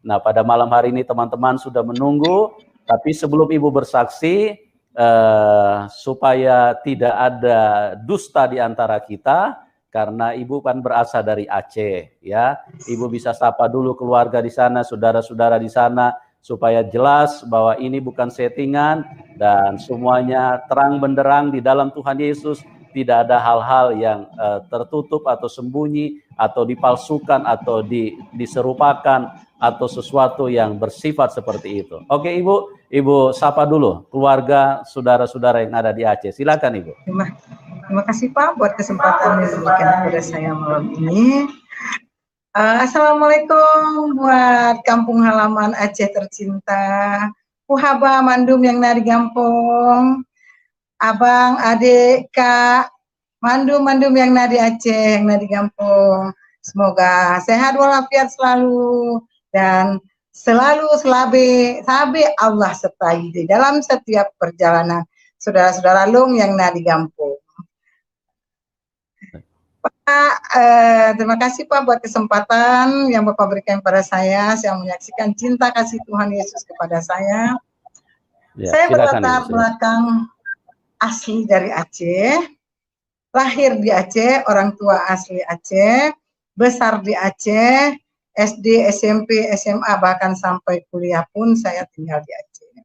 Nah, pada malam hari ini teman-teman sudah menunggu, tapi sebelum Ibu bersaksi, supaya tidak ada dusta di antara kita, karena Ibu kan berasal dari Aceh, ya. Ibu bisa sapa dulu keluarga di sana, saudara-saudara di sana, supaya jelas bahwa ini bukan settingan dan semuanya terang benderang di dalam Tuhan Yesus. Tidak ada hal-hal yang tertutup atau sembunyi atau dipalsukan atau diserupakan atau sesuatu yang bersifat seperti itu. Oke, Ibu sapa dulu keluarga saudara-saudara yang ada di Aceh. Silakan Ibu. Terima kasih Pak buat kesempatan yang diberikan kepada saya malam ini. Assalamualaikum buat kampung halaman Aceh tercinta, Puhaba Mandum yang nari Gampong, abang, adik, kak, Mandum yang nari Aceh, yang nari Gampong. Semoga sehat walafiat selalu dan selalu sabe Allah sertai di dalam setiap perjalanan saudara-saudara Long yang nari Gampong. Pak, terima kasih Pak buat kesempatan yang Bapak berikan kepada saya menyaksikan cinta kasih Tuhan Yesus kepada saya. Ya, saya berlatar belakang asli dari Aceh, lahir di Aceh, orang tua asli Aceh, besar di Aceh, SD, SMP, SMA, bahkan sampai kuliah pun saya tinggal di Aceh.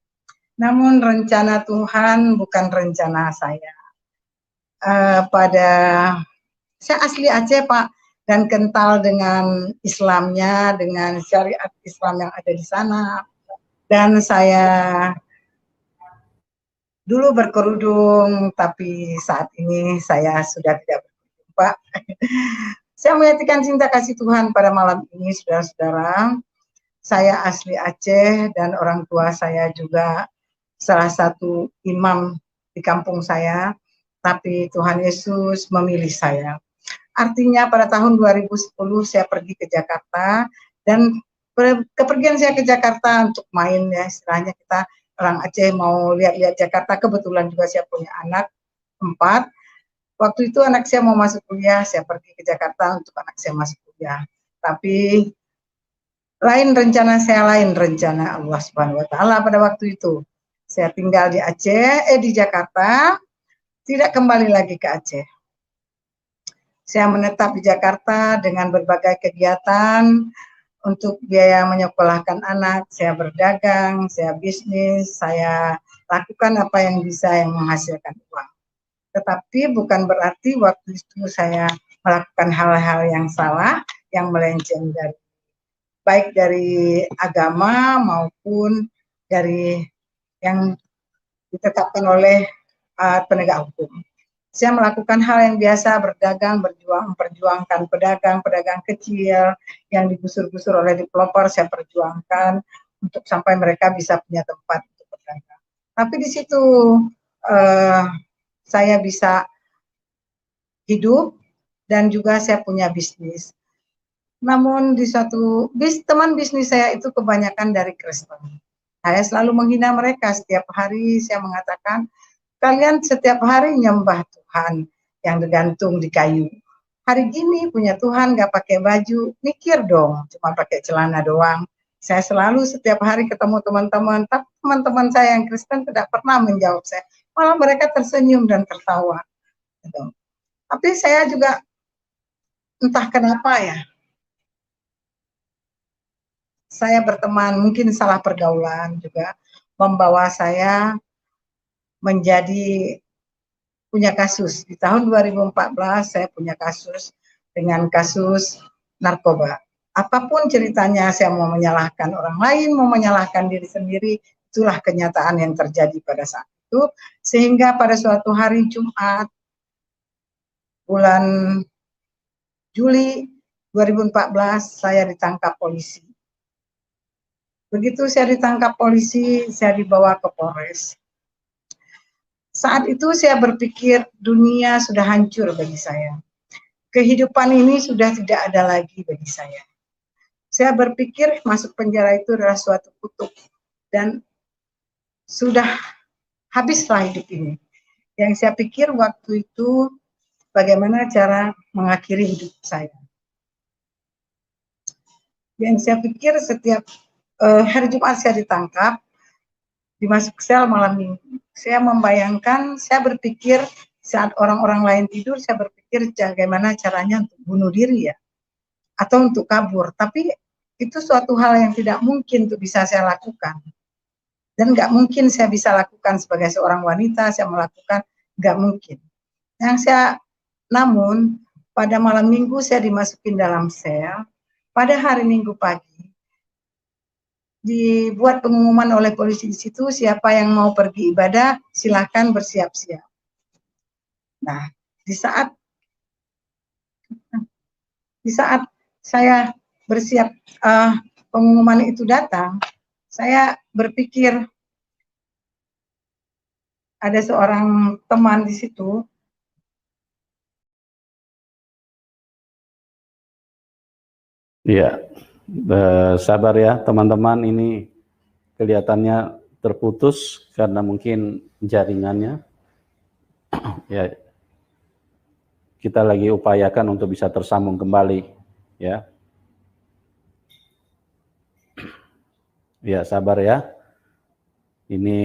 Namun rencana Tuhan bukan rencana saya. Saya asli Aceh Pak, dan kental dengan Islamnya, dengan syariat Islam yang ada di sana. Dan saya dulu berkerudung, tapi saat ini saya sudah tidak berkerudung Pak. Saya menyatakan cinta kasih Tuhan pada malam ini saudara-saudara. Saya asli Aceh dan orang tua saya juga salah satu imam di kampung saya, tapi Tuhan Yesus memilih saya. Artinya pada tahun 2010 saya pergi ke Jakarta, dan kepergian saya ke Jakarta untuk main, ya istilahnya kita orang Aceh mau lihat-lihat Jakarta. Kebetulan juga saya punya anak 4. Waktu itu anak saya mau masuk kuliah, saya pergi ke Jakarta untuk anak saya masuk kuliah. Tapi lain rencana saya, lain rencana Allah Subhanahu wa taala pada waktu itu. Saya tinggal di Aceh, di Jakarta, tidak kembali lagi ke Aceh. Saya menetap di Jakarta dengan berbagai kegiatan untuk biaya menyekolahkan anak. Saya berdagang, saya bisnis, saya lakukan apa yang bisa yang menghasilkan uang. Tetapi bukan berarti waktu itu saya melakukan hal-hal yang salah, yang melenceng baik dari agama maupun dari yang ditetapkan oleh penegak hukum. Saya melakukan hal yang biasa, berdagang, memperjuangkan pedagang kecil yang digusur-gusur oleh developer, saya perjuangkan untuk sampai mereka bisa punya tempat untuk berdagang. Tapi di situ saya bisa hidup dan juga saya punya bisnis. Namun di teman bisnis saya itu kebanyakan dari Kristen. Saya selalu menghina mereka. Setiap hari saya mengatakan, kalian setiap hari nyembah Tuhan yang digantung di kayu. Hari gini punya Tuhan gak pakai baju, mikir dong, cuma pakai celana doang. Saya selalu setiap hari ketemu teman-teman, tapi teman-teman saya yang Kristen tidak pernah menjawab saya. Malah mereka tersenyum dan tertawa. Gitu. Tapi saya juga entah kenapa ya, saya berteman, mungkin salah pergaulan juga, membawa saya menjadi punya kasus. Di tahun 2014 saya punya kasus dengan kasus narkoba. Apapun ceritanya, saya mau menyalahkan orang lain, mau menyalahkan diri sendiri, itulah kenyataan yang terjadi pada saat itu. Sehingga pada suatu hari Jumat, bulan Juli 2014, saya ditangkap polisi. Begitu saya ditangkap polisi, saya dibawa ke Polres. Saat itu saya berpikir dunia sudah hancur bagi saya. Kehidupan ini sudah tidak ada lagi bagi saya. Saya berpikir masuk penjara itu adalah suatu kutuk dan sudah habislah hidup ini. Yang saya pikir waktu itu bagaimana cara mengakhiri hidup saya. Yang saya pikir setiap hari Jumat saya ditangkap, dimasuk sel malam Minggu. Saya membayangkan, saya berpikir saat orang-orang lain tidur, saya berpikir bagaimana caranya untuk bunuh diri ya, atau untuk kabur. Tapi itu suatu hal yang tidak mungkin untuk bisa saya lakukan. Dan nggak mungkin saya bisa lakukan sebagai seorang wanita, saya melakukan, nggak mungkin. Namun pada malam Minggu saya dimasukin dalam sel, pada hari Minggu pagi dibuat pengumuman oleh polisi di situ, siapa yang mau pergi ibadah silahkan bersiap-siap. Nah, di saat saya bersiap, pengumuman itu datang, saya berpikir ada seorang teman di situ. Iya, sabar ya teman-teman, ini kelihatannya terputus karena mungkin jaringannya. Ya, kita lagi upayakan untuk bisa tersambung kembali, ya. Ya, sabar ya. Ini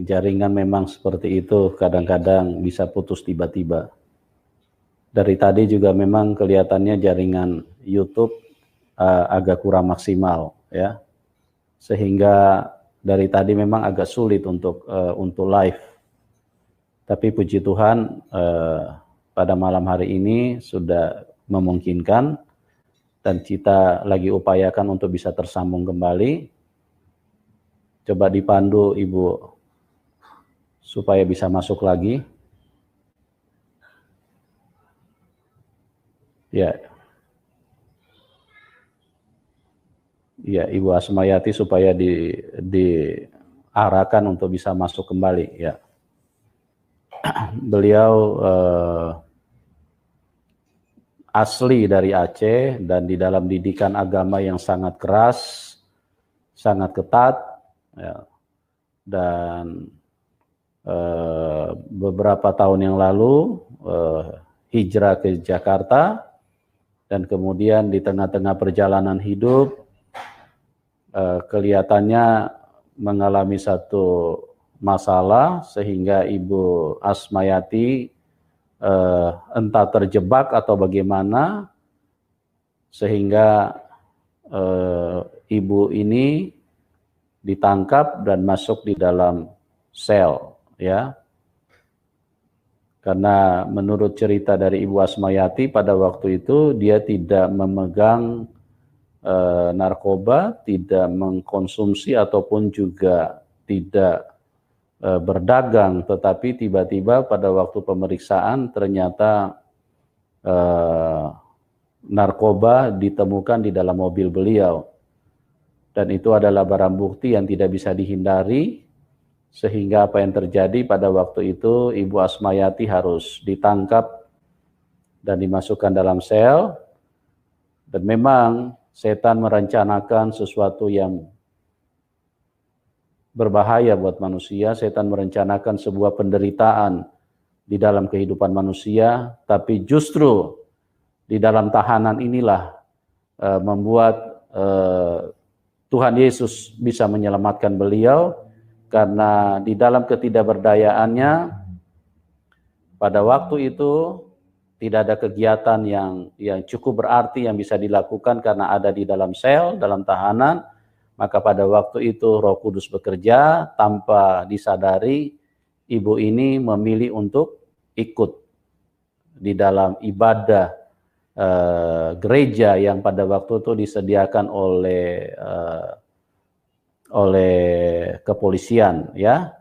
jaringan memang seperti itu, kadang-kadang bisa putus tiba-tiba. Dari tadi juga memang kelihatannya jaringan YouTube agak kurang maksimal, ya. Sehingga dari tadi memang agak sulit untuk live. Tapi puji Tuhan pada malam hari ini sudah memungkinkan dan kita lagi upayakan untuk bisa tersambung kembali. Coba dipandu Ibu supaya bisa masuk lagi. Ya. Ya, Ibu Asmayati supaya diarahkan untuk bisa masuk kembali, ya. Beliau asli dari Aceh dan di dalam didikan agama yang sangat keras, sangat ketat, ya. Dan beberapa tahun yang lalu hijrah ke Jakarta, dan kemudian di tengah-tengah perjalanan hidup kelihatannya mengalami satu masalah sehingga Ibu Asmayati entah terjebak atau bagaimana, sehingga ibu ini ditangkap dan masuk di dalam sel, ya. Karena menurut cerita dari Ibu Asmayati pada waktu itu dia tidak memegang narkoba, tidak mengkonsumsi ataupun juga tidak berdagang, tetapi tiba-tiba pada waktu pemeriksaan ternyata narkoba ditemukan di dalam mobil beliau, dan itu adalah barang bukti yang tidak bisa dihindari, sehingga apa yang terjadi pada waktu itu Ibu Asmayati harus ditangkap dan dimasukkan dalam sel. Dan memang setan merencanakan sesuatu yang berbahaya buat manusia. Setan merencanakan sebuah penderitaan di dalam kehidupan manusia, tapi justru di dalam tahanan inilah membuat Tuhan Yesus bisa menyelamatkan beliau, karena di dalam ketidakberdayaannya pada waktu itu tidak ada kegiatan yang cukup berarti yang bisa dilakukan karena ada di dalam sel, dalam tahanan. Maka pada waktu itu Roh Kudus bekerja tanpa disadari, ibu ini memilih untuk ikut di dalam ibadah gereja yang pada waktu itu disediakan oleh kepolisian, ya.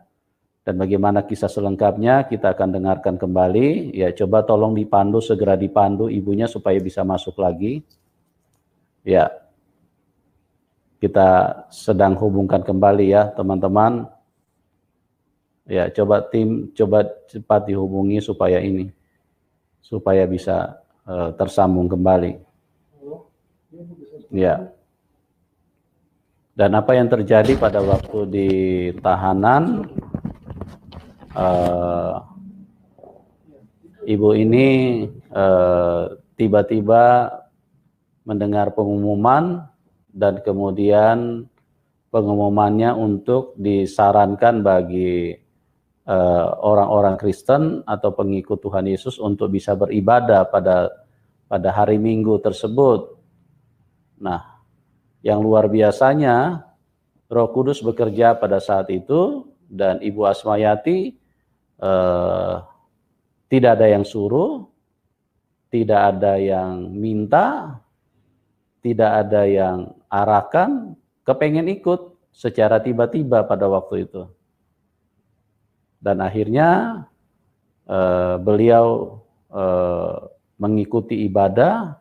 Dan bagaimana kisah selengkapnya kita akan dengarkan kembali. Ya, coba tolong dipandu, segera dipandu ibunya supaya bisa masuk lagi. Ya, kita sedang hubungkan kembali ya teman-teman. Ya, coba cepat dihubungi supaya bisa tersambung kembali. Ya. Dan apa yang terjadi pada waktu di tahanan, ibu ini tiba-tiba mendengar pengumuman dan kemudian pengumumannya untuk disarankan bagi orang-orang Kristen atau pengikut Tuhan Yesus untuk bisa beribadah pada hari Minggu tersebut. Nah, yang luar biasanya Roh Kudus bekerja pada saat itu, dan Ibu Asmayati tidak ada yang suruh, tidak ada yang minta, tidak ada yang arahkan, kepengen ikut secara tiba-tiba pada waktu itu. Dan akhirnya beliau mengikuti ibadah,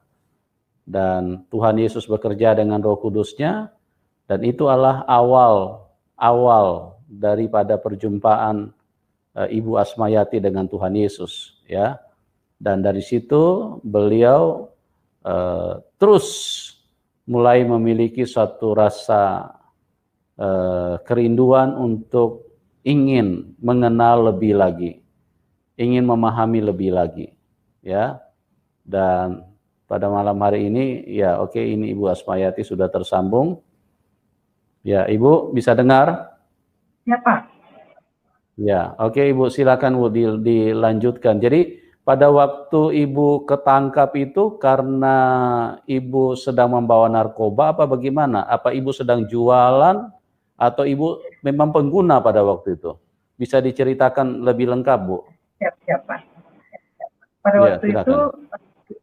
dan Tuhan Yesus bekerja dengan Roh Kudusnya, dan itu adalah awal daripada perjumpaan Ibu Asmayati dengan Tuhan Yesus, ya. Dan dari situ beliau terus mulai memiliki suatu rasa kerinduan untuk ingin mengenal lebih lagi, ingin memahami lebih lagi, ya. Dan pada malam hari ini, ya oke, ini Ibu Asmayati sudah tersambung. Ya, Ibu bisa dengar? Ya, Pak. Ya, oke Ibu, silakan Bu dilanjutkan. Jadi pada waktu Ibu ketangkap itu karena Ibu sedang membawa narkoba apa bagaimana? Apa Ibu sedang jualan atau Ibu memang pengguna pada waktu itu? Bisa diceritakan lebih lengkap, Bu? Siap, Pak. Pada Ya, waktu itu silakan.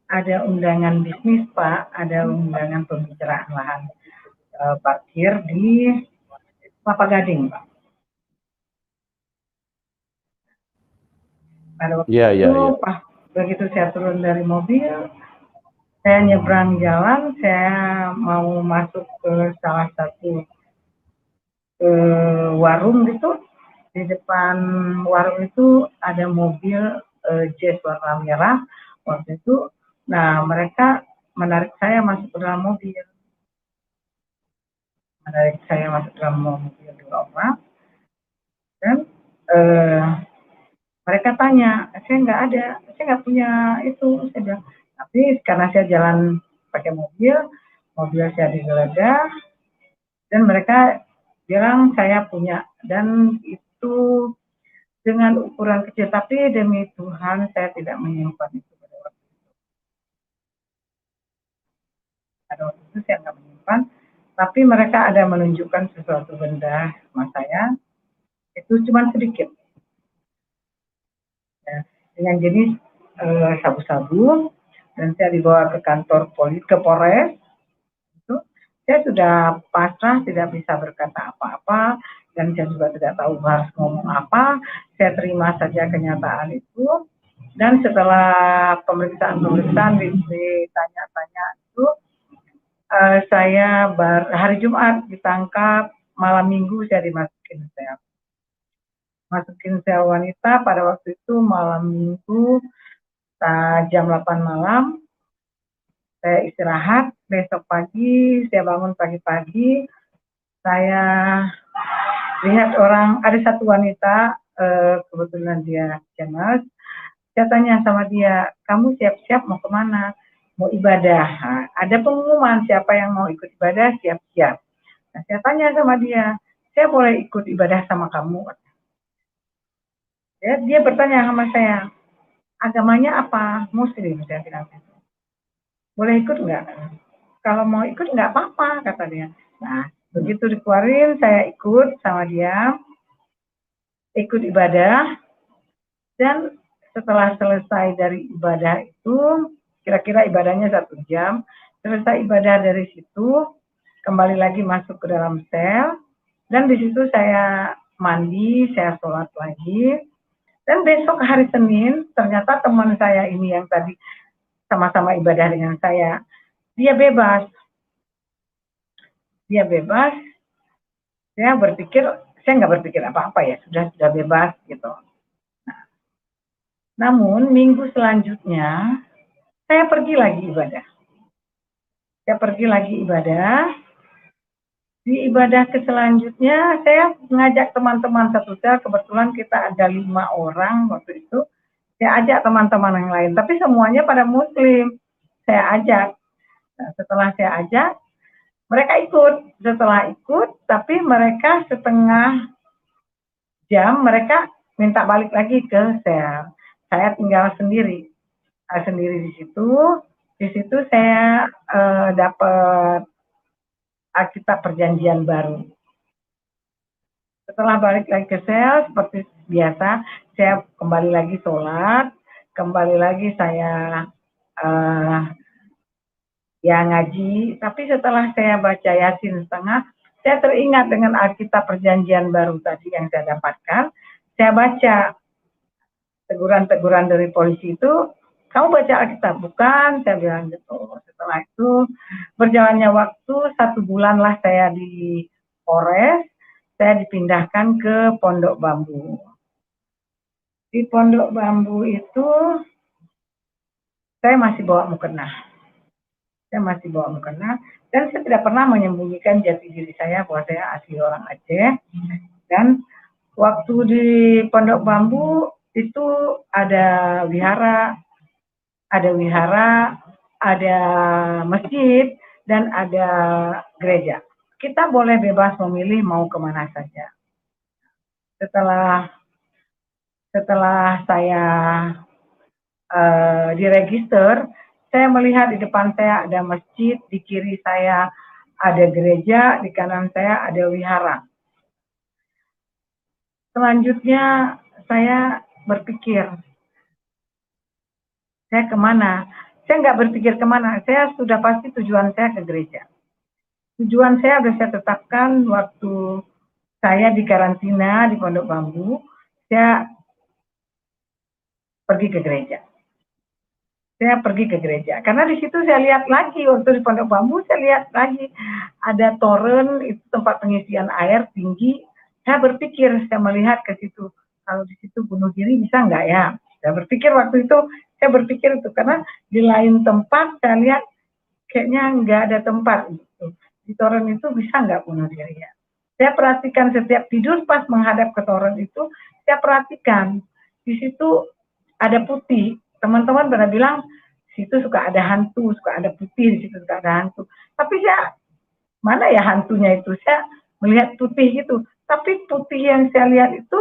ada undangan bisnis, Pak, ada undangan pembicaraan lahan parkir di Kelapa Gading, Pak. Pada waktu itu, Pak, begitu saya turun dari mobil, saya nyebrang jalan, saya mau masuk ke salah satu warung gitu. Di depan warung itu ada mobil Jazz warna merah waktu itu. Nah, mereka menarik saya masuk ke dalam mobil. Dua orang. Dan mereka tanya, saya nggak punya itu. Saya bilang, tapi karena saya jalan pakai mobil saya digeledah, dan mereka bilang saya punya, dan itu dengan ukuran kecil, tapi demi Tuhan saya tidak menyimpan itu pada waktu itu. Pada waktu itu saya nggak menyimpan, tapi mereka ada menunjukkan sesuatu benda sama saya, itu cuma sedikit. Ya, dengan jenis sabu-sabu, dan saya dibawa ke kantor polisi, ke Polres. Itu saya sudah pasrah, tidak bisa berkata apa-apa, dan saya juga tidak tahu harus ngomong apa. Saya terima saja kenyataan itu, dan setelah pemeriksaan ditanya-tanya itu, saya hari Jumat ditangkap, malam Minggu saya dimasukin sel wanita. Pada waktu itu malam Minggu jam 8 malam saya istirahat. Besok pagi saya bangun pagi-pagi, saya lihat ada satu wanita, kebetulan dia James. Saya tanya sama dia, kamu siap-siap mau kemana? Mau ibadah. Nah, ada pengumuman siapa yang mau ikut ibadah, siap-siap. Nah, saya tanya sama dia, saya boleh ikut ibadah sama kamu? Ya, dia bertanya sama saya, agamanya apa? Muslim, saya bilang gitu. Boleh ikut nggak? Kalau mau ikut nggak apa-apa, kata dia. Nah, begitu dikeluarin, saya ikut sama dia, ikut ibadah, dan setelah selesai dari ibadah itu, kira-kira ibadahnya 1 jam, selesai ibadah dari situ, kembali lagi masuk ke dalam sel, dan di situ saya mandi, saya sholat lagi, dan besok hari Senin, ternyata teman saya ini yang tadi sama-sama ibadah dengan saya, dia bebas. Saya nggak berpikir apa-apa ya, sudah bebas gitu. Nah, namun minggu selanjutnya saya pergi lagi ibadah. Di ibadah selanjutnya saya mengajak teman-teman satu sel, kebetulan kita ada 5 orang waktu itu. Saya ajak teman-teman yang lain, tapi semuanya pada Muslim. Saya ajak. Nah, setelah saya ajak, Mereka ikut, setelah ikut, tapi mereka setengah jam mereka minta balik lagi ke sel. Saya tinggal sendiri, sendiri di situ. Di situ saya dapat Alkitab Perjanjian Baru. Setelah balik lagi ke sel, seperti biasa, saya kembali lagi sholat, kembali lagi saya ya ngaji. Tapi setelah saya baca Yasin setengah, saya teringat dengan Alkitab Perjanjian Baru tadi yang saya dapatkan. Saya baca teguran-teguran dari polisi itu, kamu baca Alkitab? Bukan, saya bilang gitu. Setelah itu berjalannya waktu 1 bulan lah saya di Polres, saya dipindahkan ke Pondok Bambu. Di Pondok Bambu itu saya masih bawa mukena. Saya masih bawa mukena dan saya tidak pernah menyembunyikan jati diri saya bahwa saya asli orang Aceh. Dan waktu di Pondok Bambu itu ada wihara, ada masjid, dan ada gereja. Kita boleh bebas memilih mau kemana saja. Setelah saya diregister, saya melihat di depan saya ada masjid, di kiri saya ada gereja, di kanan saya ada wihara. Selanjutnya saya berpikir, saya kemana? Saya nggak berpikir kemana, saya sudah pasti tujuan saya ke gereja. Tujuan saya sudah saya tetapkan waktu saya di karantina di Pondok Bambu, saya pergi ke gereja. Saya pergi ke gereja, karena di situ saya lihat lagi, waktu di Pondok Bambu saya lihat lagi ada toren, itu tempat pengisian air tinggi. Saya berpikir, saya melihat ke situ, kalau di situ bunuh diri bisa nggak ya? Saya berpikir waktu itu, karena di lain tempat saya lihat kayaknya nggak ada tempat gitu. Di toren itu bisa nggak bunuh diri ya? Saya perhatikan setiap tidur pas menghadap ke toren itu, saya perhatikan di situ ada putih. Teman-teman pernah bilang situ suka ada hantu, suka ada putih, di situ suka ada hantu. Tapi saya mana ya hantunya itu? Saya melihat putih gitu. Tapi putih yang saya lihat itu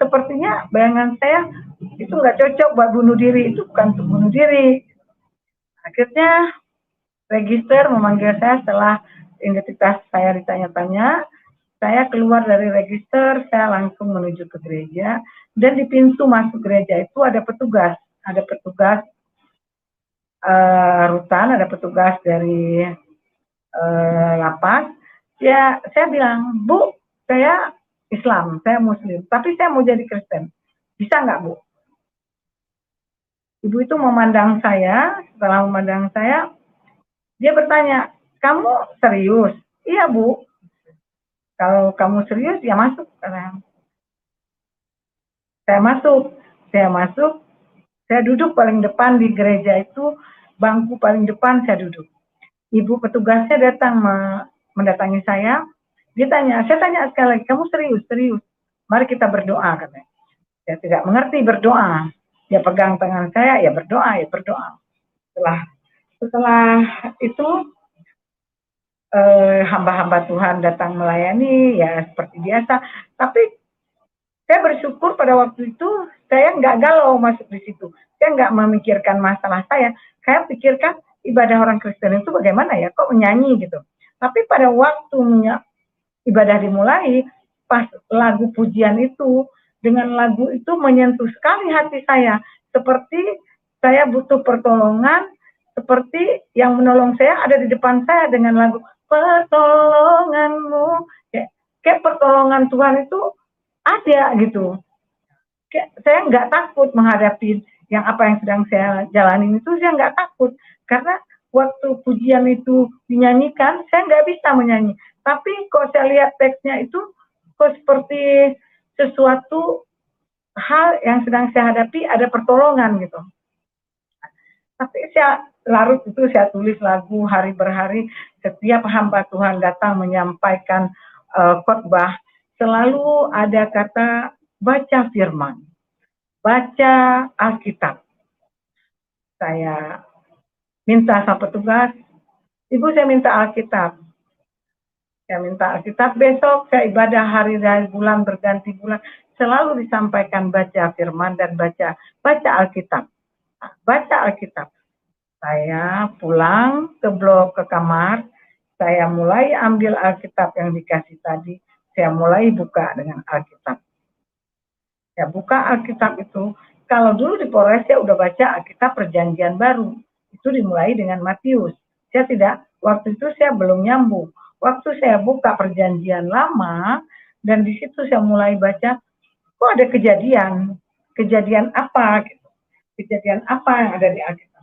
sepertinya bayangan saya itu nggak cocok buat bunuh diri, itu bukan untuk bunuh diri. Akhirnya register memanggil saya setelah identitas saya ditanya-tanya. Saya keluar dari register, saya langsung menuju ke gereja, dan di pintu masuk gereja itu ada petugas rutan, ada petugas dari lapas. Ya, saya bilang, Bu, saya Islam, saya Muslim, tapi saya mau jadi Kristen. Bisa nggak, Bu? Ibu itu memandang saya, setelah memandang saya, dia bertanya, kamu serius? Iya, Bu. Kalau kamu serius, ya masuk. Saya masuk, saya duduk paling depan di gereja itu, bangku paling depan saya duduk. Ibu petugasnya datang mendatangi saya, saya tanya sekali lagi, kamu serius? Serius. Mari kita berdoa, katanya. Saya tidak mengerti berdoa. Dia pegang tangan saya, ya berdoa. Setelah itu hamba-hamba Tuhan datang melayani, ya seperti biasa. Tapi saya bersyukur pada waktu itu saya nggak galau masuk di situ. Saya nggak memikirkan masalah saya. Saya pikirkan ibadah orang Kristen itu bagaimana ya, kok menyanyi gitu. Tapi pada waktu ibadah dimulai, pas lagu pujian itu, dengan lagu itu menyentuh sekali hati saya. Seperti saya butuh pertolongan, seperti yang menolong saya ada di depan saya dengan lagu pertolonganmu. Kayak pertolongan Tuhan itu ada gitu. Saya nggak takut menghadapi apa yang sedang saya jalani itu, saya nggak takut. Karena waktu pujian itu dinyanyikan, saya nggak bisa menyanyi. Tapi kok saya lihat teksnya itu, kok seperti sesuatu hal yang sedang saya hadapi, ada pertolongan gitu. Tapi saya larut itu, saya tulis lagu hari berhari. Setiap hamba Tuhan datang menyampaikan khotbah, selalu ada kata baca firman, baca Alkitab. Saya minta sama petugas, Ibu saya minta Alkitab. Saya minta Alkitab besok, saya ibadah hari dan bulan berganti bulan, selalu disampaikan baca firman dan baca Alkitab. Baca Alkitab. Saya pulang ke blok, ke kamar, saya mulai ambil Alkitab yang dikasih tadi, saya mulai buka dengan Alkitab. Saya buka Alkitab itu, kalau dulu di Polres saya udah baca Alkitab Perjanjian Baru, itu dimulai dengan Matius. Saya tidak, waktu itu saya belum nyambung. Waktu saya buka Perjanjian Lama, dan di situ saya mulai baca, kok ada kejadian apa? Gitu. Kejadian apa yang ada di Alkitab?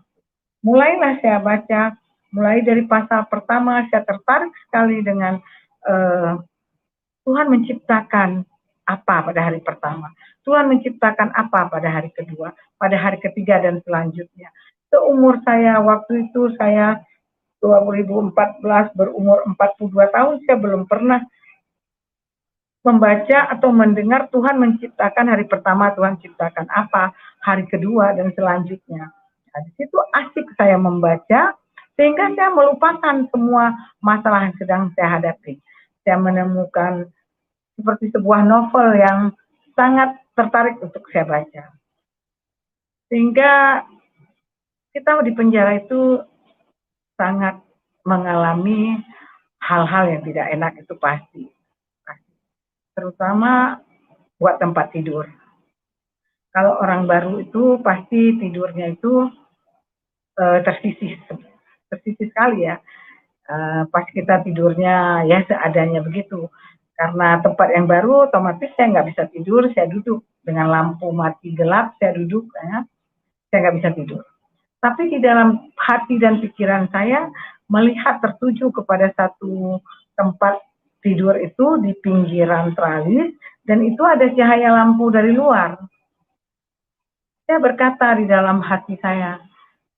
Mulailah saya baca, mulai dari pasal pertama saya tertarik sekali dengan Tuhan menciptakan apa pada hari pertama, Tuhan menciptakan apa pada hari kedua, pada hari ketiga dan selanjutnya. Seumur saya waktu itu saya 2014 berumur 42 tahun, saya belum pernah membaca atau mendengar Tuhan menciptakan hari pertama, Tuhan ciptakan apa, hari kedua dan selanjutnya. Nah, di situ asik saya membaca, sehingga saya melupakan semua masalah yang sedang saya hadapi. Saya menemukan seperti sebuah novel yang sangat tertarik untuk saya baca. Sehingga kita di penjara itu sangat mengalami hal-hal yang tidak enak, itu pasti. Terutama buat tempat tidur. Kalau orang baru itu pasti tidurnya itu tersisih sekali ya. Pas kita tidurnya ya seadanya begitu. Karena tempat yang baru, otomatis saya nggak bisa tidur, saya duduk. Dengan lampu mati gelap, saya duduk, ya. Saya nggak bisa tidur. Tapi di dalam hati dan pikiran saya, melihat tertuju kepada satu tempat tidur itu di pinggiran tralis, dan itu ada cahaya lampu dari luar. Saya berkata di dalam hati saya,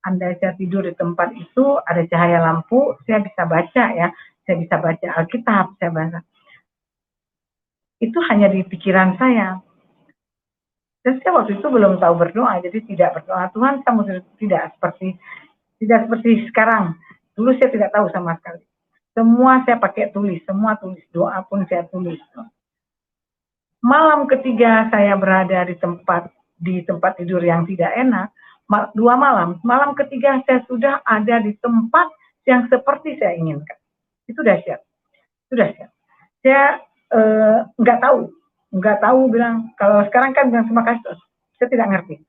andai saya tidur di tempat itu, ada cahaya lampu, saya bisa baca ya, saya bisa baca Alkitab, saya baca. Itu hanya di pikiran saya. Dan saya waktu itu belum tahu berdoa, jadi tidak berdoa. Tuhan, kamu tidak seperti sekarang. Dulu saya tidak tahu sama sekali. Semua saya pakai tulis, semua tulis, doa pun saya tulis. Malam ketiga saya berada di tempat tidur yang tidak enak, 2 malam. Malam ketiga saya sudah ada di tempat yang seperti saya inginkan. Itu dahsyat. Itu dahsyat. Saya nggak tahu bilang, kalau sekarang kan bilang terima kasih, saya tidak ngerti.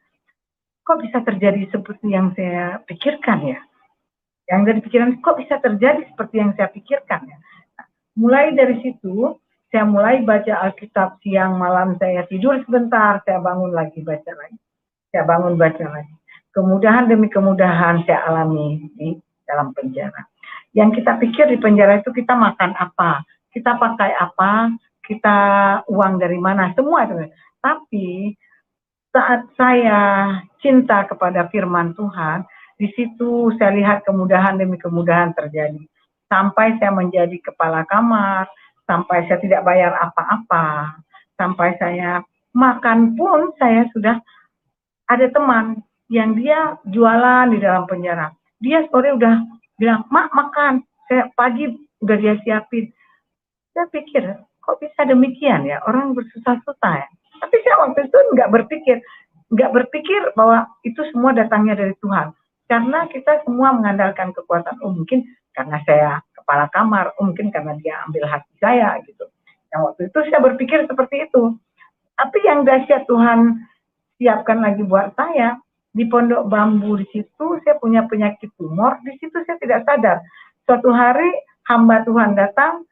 Kok bisa terjadi seperti yang saya pikirkan ya? Yang dari pikiran, kok bisa terjadi seperti yang saya pikirkan ya? Nah, mulai dari situ, saya mulai baca Alkitab siang malam, saya tidur sebentar, saya bangun lagi baca lagi. Saya bangun baca lagi. Kemudahan demi kemudahan saya alami di dalam penjara. Yang kita pikir di penjara itu kita makan apa, kita pakai apa, kita uang dari mana, semua itu. Tapi saat saya cinta kepada firman Tuhan, di situ saya lihat kemudahan demi kemudahan terjadi. Sampai saya menjadi kepala kamar, sampai saya tidak bayar apa-apa, sampai saya makan pun saya sudah ada teman yang dia jualan di dalam penjara. Dia sore udah bilang, "Mak, makan." Saya pagi udah dia siapin. Saya pikir, kok bisa demikian ya, orang bersusah-susah ya. Tapi saya waktu itu nggak berpikir bahwa itu semua datangnya dari Tuhan. Karena kita semua mengandalkan kekuatan, mungkin karena saya kepala kamar, mungkin karena dia ambil hati saya gitu. Yang waktu itu saya berpikir seperti itu. Tapi yang dahsyat Tuhan siapkan lagi buat saya, di Pondok Bambu di situ saya punya penyakit tumor, di situ saya tidak sadar. Suatu hari hamba Tuhan datang,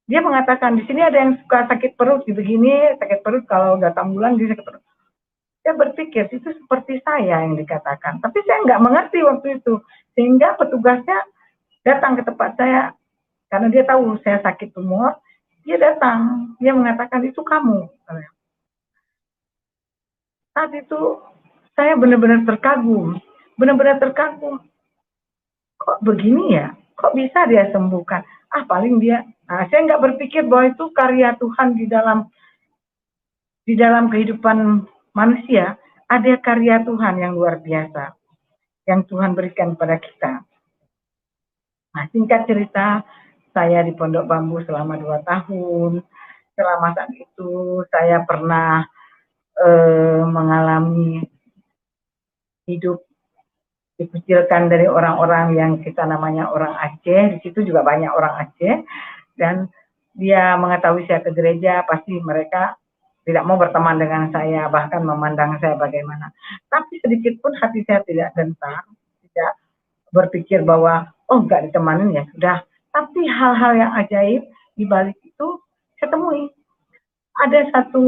dia mengatakan, di sini ada yang suka sakit perut, begini, sakit perut kalau datang bulan, dia sakit perut. Saya berpikir, itu seperti saya yang dikatakan. Tapi saya nggak mengerti waktu itu. Sehingga petugasnya datang ke tempat saya, karena dia tahu saya sakit tumor, dia datang, dia mengatakan, itu kamu. Saat itu, saya benar-benar terkagum. Kok begini ya? Kok bisa dia sembuhkan? Paling dia. Nah, saya nggak berpikir bahwa itu karya Tuhan di dalam kehidupan manusia. Ada karya Tuhan yang luar biasa yang Tuhan berikan kepada kita. Nah, singkat cerita, saya di Pondok Bambu selama 2 tahun. Selama saat itu saya pernah mengalami hidup dikucilkan dari orang-orang yang kita namanya orang Aceh. Di situ juga banyak orang Aceh, dan dia mengetahui saya ke gereja, pasti mereka tidak mau berteman dengan saya, bahkan memandang saya bagaimana. Tapi sedikit pun hati saya tidak gentar, tidak berpikir bahwa oh nggak ditemanin ya sudah. Tapi hal-hal yang ajaib di balik itu saya temui. Ada satu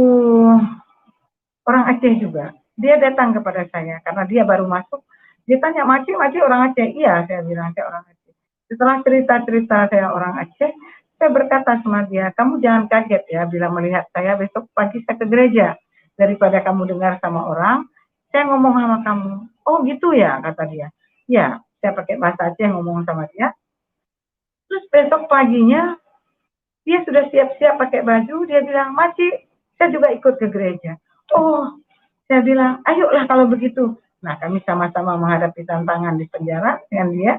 orang Aceh juga, dia datang kepada saya karena dia baru masuk. Dia tanya, Maci orang Aceh? Iya, saya bilang saya orang Aceh. Setelah cerita-cerita saya orang Aceh, saya berkata sama dia, kamu jangan kaget ya bila melihat saya besok pagi saya ke gereja. Daripada kamu dengar sama orang, saya ngomong sama kamu. Oh gitu ya, kata dia. Ya, saya pakai bahasa Aceh ngomong sama dia. Terus besok paginya, dia sudah siap-siap pakai baju, dia bilang, Maci, saya juga ikut ke gereja. Oh, saya bilang, ayolah kalau begitu. Nah, kami sama-sama menghadapi tantangan di penjara dengan dia.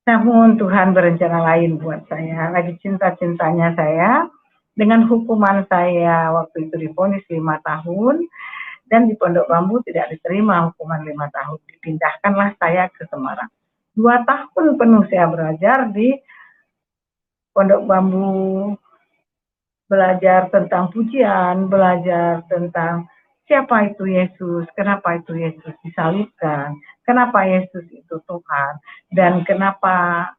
Namun Tuhan berencana lain buat saya. Lagi cinta-cintanya saya. Dengan hukuman saya waktu itu divonis 5 tahun. Dan di Pondok Bambu tidak diterima hukuman 5 tahun. Dipindahkanlah saya ke Semarang. 2 tahun penuh saya belajar di Pondok Bambu. Belajar tentang pujian, belajar tentang siapa itu Yesus, kenapa itu Yesus disalibkan, kenapa Yesus itu Tuhan, dan kenapa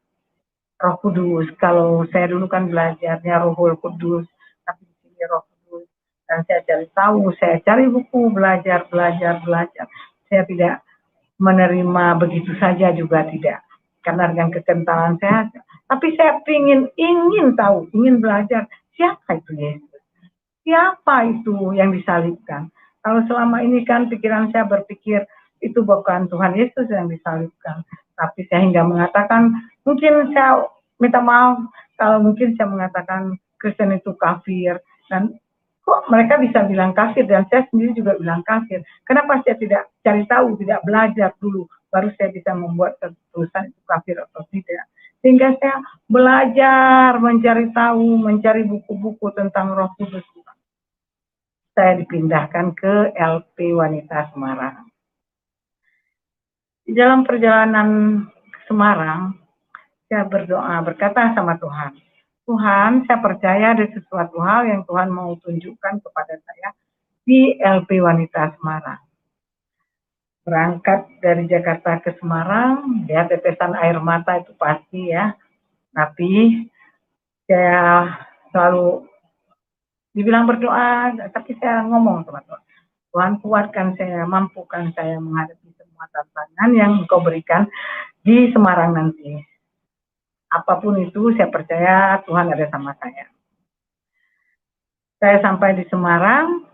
Roh Kudus. Kalau saya dulu kan belajarnya Rohul Kudus, tapi di sini Roh Kudus. Dan saya cari tahu, saya cari buku, belajar. Saya tidak menerima begitu saja juga tidak. Karena dengan kekentalan saya, tapi saya ingin tahu, ingin belajar. Siapa itu Yesus? Siapa itu yang disalibkan? Kalau selama ini kan pikiran saya berpikir itu bukan Tuhan Yesus yang disalibkan. Tapi saya hingga mengatakan, mungkin saya minta maaf kalau mungkin saya mengatakan Kristen itu kafir. Dan kok mereka bisa bilang kafir dan saya sendiri juga bilang kafir. Kenapa saya tidak cari tahu, tidak belajar dulu, baru saya bisa membuat keputusan itu kafir atau tidak. Sehingga saya belajar, mencari tahu, mencari buku-buku tentang Roh Kudus. Saya dipindahkan ke LP Wanita Semarang. Di dalam perjalanan ke Semarang, saya berdoa, berkata sama Tuhan, Tuhan, saya percaya ada sesuatu hal yang Tuhan mau tunjukkan kepada saya di LP Wanita Semarang. Berangkat dari Jakarta ke Semarang, ya tetesan air mata itu pasti ya. Tapi saya selalu dibilang berdoa, tapi saya ngomong sama Tuhan. Tuhan kuatkan saya, mampukan saya menghadapi semua tantangan yang Engkau berikan di Semarang nanti. Apapun itu, saya percaya Tuhan ada sama saya. Saya sampai di Semarang,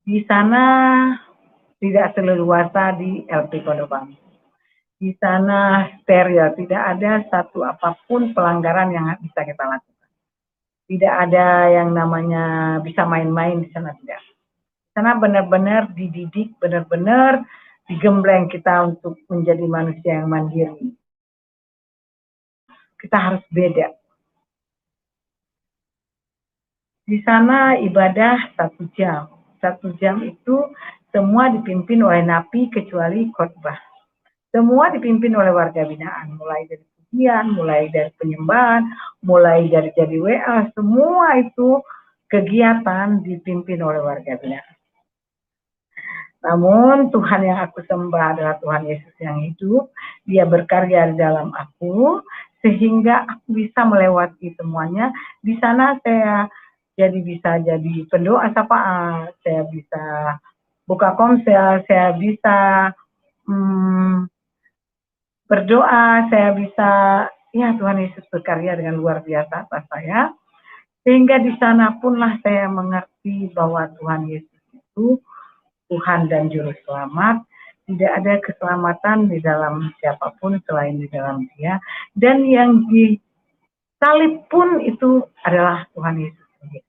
di sana tidak seleluasa di LP Pondok Bambu. Di sana steril, tidak ada satu apapun pelanggaran yang bisa kita lakukan. Tidak ada yang namanya bisa main-main di sana, tidak. Di sana benar-benar dididik, benar-benar digembleng kita untuk menjadi manusia yang mandiri. Kita harus beda. Di sana ibadah 1 jam. 1 jam itu semua dipimpin oleh napi kecuali khotbah. Semua dipimpin oleh warga binaan, mulai dari pujian, mulai dari penyembahan, mulai dari jadi WA, semua itu kegiatan dipimpin oleh warga binaan. Namun Tuhan yang aku sembah adalah Tuhan Yesus yang hidup, Dia berkarya di dalam aku, sehingga aku bisa melewati semuanya. Di sana saya bisa jadi pendoa syafaat, saya bisa buka komsel, saya bisa berdoa, saya bisa, ya Tuhan Yesus berkarya dengan luar biasa atas saya. Sehingga di sana punlah saya mengerti bahwa Tuhan Yesus itu Tuhan dan Juru Selamat. Tidak ada keselamatan di dalam siapapun selain di dalam Dia. Dan yang disalib pun itu adalah Tuhan Yesus sendiri.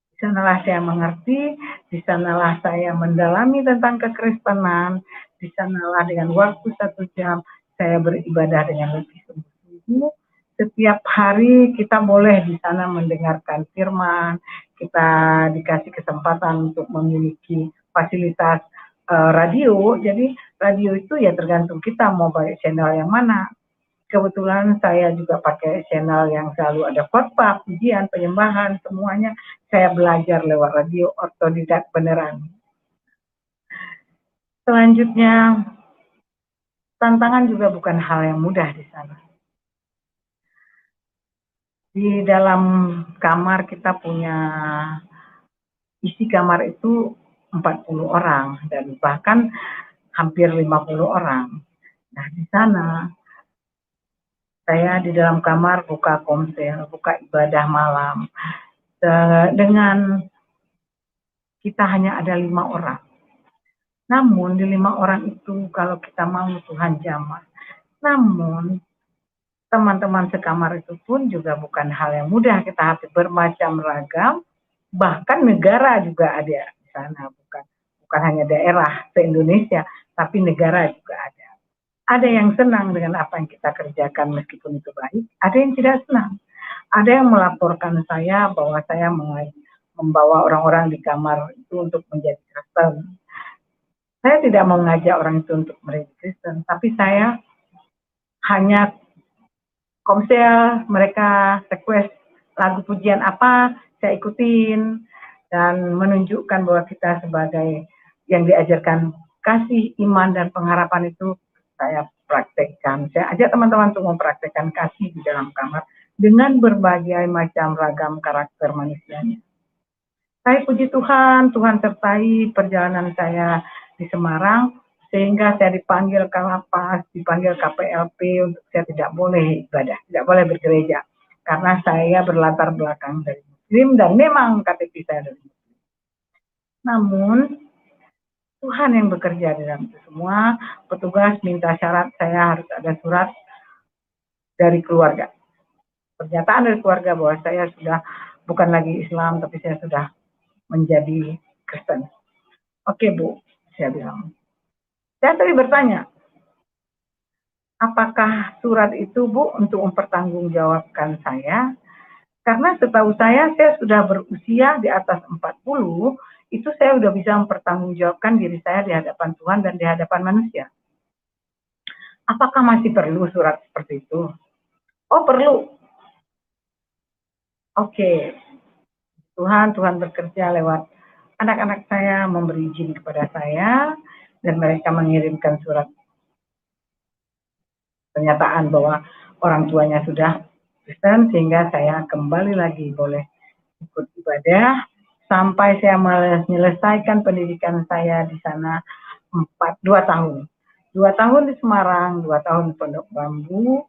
Di sanalah saya mengerti, di sanalah saya mendalami tentang kekristenan, di sanalah dengan waktu 1 jam saya beribadah dengan lebih sungguh-sungguh, Setiap hari kita boleh di sana mendengarkan firman, kita dikasih kesempatan untuk memiliki fasilitas radio. Jadi radio itu ya tergantung kita mau pakai channel yang mana. Kebetulan saya juga pakai channel yang selalu ada khotbah, pujian, penyembahan, semuanya saya belajar lewat radio otodidak beneran. Selanjutnya, tantangan juga bukan hal yang mudah di sana. Di dalam kamar kita punya isi kamar itu 40 orang dan bahkan hampir 50 orang. Nah, di sana saya di dalam kamar buka komsel, buka ibadah malam. Dengan kita hanya ada 5 orang. Namun di 5 orang itu kalau kita mau Tuhan jamah. Namun teman-teman sekamar itu pun juga bukan hal yang mudah, kita harus bermacam ragam, bahkan negara juga ada di sana, bukan hanya daerah se-Indonesia, tapi negara juga ada. Ada yang senang dengan apa yang kita kerjakan meskipun itu baik, ada yang tidak senang. Ada yang melaporkan saya bahwa saya membawa orang-orang di kamar itu untuk menjadi Kristen. Saya tidak mengajak orang itu untuk menjadi Kristen, tapi saya hanya komsel, mereka request lagu pujian apa, saya ikutin dan menunjukkan bahwa kita sebagai yang diajarkan kasih, iman, dan pengharapan itu saya praktekkan. Saya ajak teman-teman untuk mempraktekkan kasih di dalam kamar dengan berbagai macam ragam karakter manusianya. Saya puji Tuhan, Tuhan sertai perjalanan saya di Semarang, sehingga saya dipanggil ke lapas, dipanggil KPLP untuk saya tidak boleh ibadah, tidak boleh bergereja, karena saya berlatar belakang dari Muslim dan memang KTP saya dari Muslim. Namun Tuhan yang bekerja di dalam itu semua. Petugas minta syarat saya harus ada surat dari keluarga, pernyataan dari keluarga bahwa saya sudah bukan lagi Islam, tapi saya sudah menjadi Kristen. Oke Bu, saya bilang. Saya tadi bertanya, apakah surat itu Bu untuk mempertanggungjawabkan saya? Karena setahu saya sudah berusia di atas 40, itu saya sudah bisa mempertanggungjawabkan diri saya di hadapan Tuhan dan di hadapan manusia. Apakah masih perlu surat seperti itu? Oh perlu. Oke. Tuhan bekerja lewat anak-anak saya, memberi izin kepada saya, dan mereka mengirimkan surat pernyataan bahwa orang tuanya sudah Kristen, sehingga saya kembali lagi boleh ikut ibadah sampai saya menyelesaikan pendidikan saya di sana 2 tahun. 2 tahun di Semarang, 2 tahun di Pondok Bambu.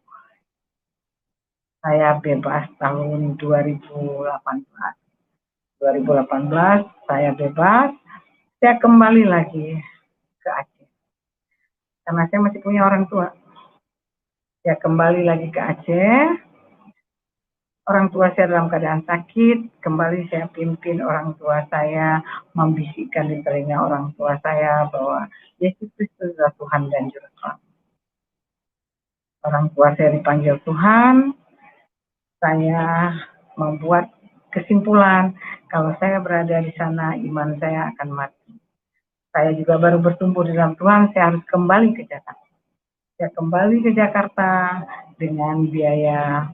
Saya bebas tahun 2018. 2018 saya bebas, saya kembali lagi ke Aceh. Karena saya masih punya orang tua. Saya kembali lagi ke Aceh. Orang tua saya dalam keadaan sakit, kembali saya pimpin orang tua saya, membisikkan di telinga orang tua saya bahwa Yesus Kristus adalah Tuhan dan Juru Selamat. Orang tua saya dipanggil Tuhan, saya membuat kesimpulan kalau saya berada di sana, iman saya akan mati. Saya juga baru bertumbuh di dalam Tuhan, saya harus kembali ke Jakarta. Saya kembali ke Jakarta dengan biaya